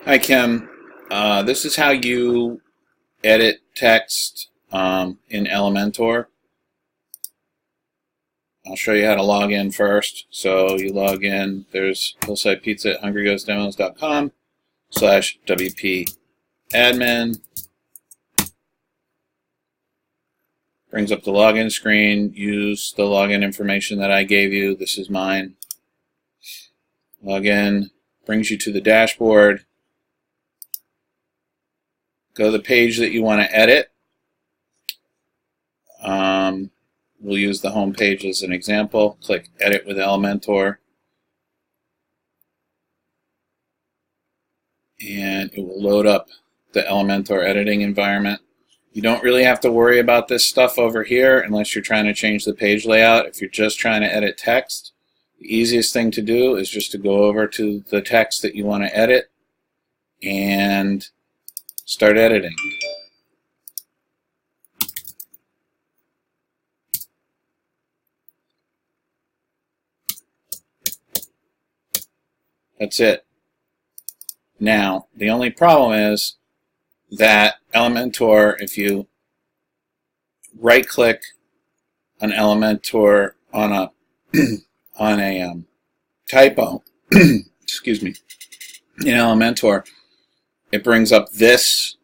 Hi, Kim. This is how you edit text in Elementor. I'll show you how to log in first. So you log in. There's Hillside Pizza at hungryghostdemos.com/WP admin. Brings up the login screen. Use the login information that I gave you. This is mine. Login. Brings you to the dashboard. Go to the page that you want to edit. We'll use the home page as an example. Click Edit with Elementor. And it will load up the Elementor editing environment. You don't really have to worry about this stuff over here unless you're trying to change the page layout. If you're just trying to edit text, the easiest thing to do is just to go over to the text that you want to edit and start editing. That's it. Now, the only problem is that Elementor, if you right-click an Elementor on a typo, excuse me, in Elementor, it brings up this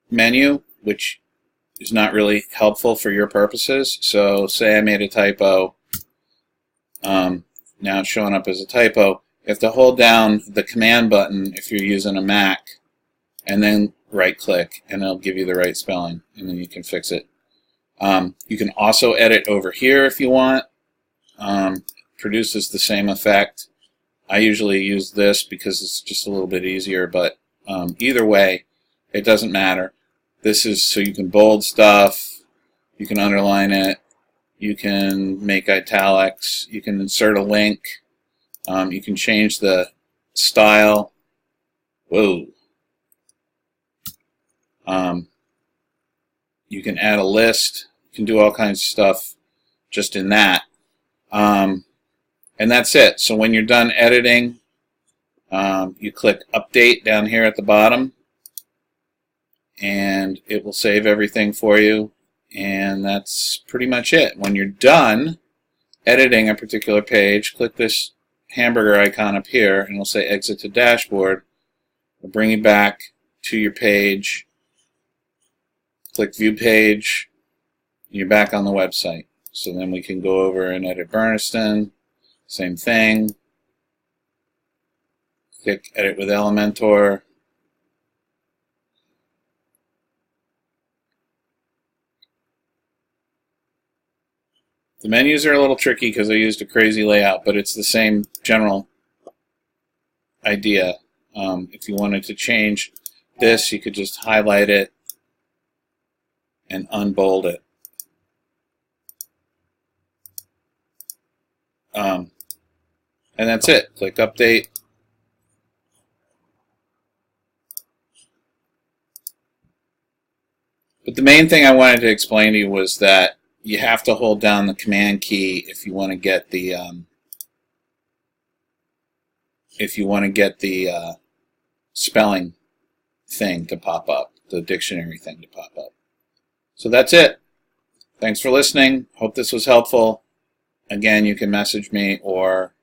menu, which is not really helpful for your purposes. So say I made a typo. Now it's showing up as a typo. You have to hold down the command button if you're using a Mac, and then right-click, and it'll give you the right spelling, and then you can fix it. You can also edit over here if you want. Produces the same effect. I usually use this because it's just a little bit easier, but either way, it doesn't matter. This is so you can bold stuff, you can underline it, you can make italics, you can insert a link, you can change the style. Whoa. You can add a list, you can do all kinds of stuff just in that. And that's it. So when you're done editing, you click Update down here at the bottom, and it will save everything for you. And that's pretty much it. When you're done editing a particular page, click this hamburger icon up here, and it'll say Exit to Dashboard. It'll bring you back to your page. Click View Page. You're back on the website. So then we can go over and edit Burniston. Same thing. Click Edit with Elementor. The menus are a little tricky because I used a crazy layout, but it's the same general idea. If you wanted to change this, you could just highlight it and unbold it. And that's it. Click Update. But the main thing I wanted to explain to you was that you have to hold down the Command key if you want to get the spelling thing to pop up, the dictionary thing to pop up. So that's it. Thanks for listening. Hope this was helpful. Again, you can message me or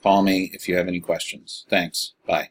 call me if you have any questions. Thanks. Bye.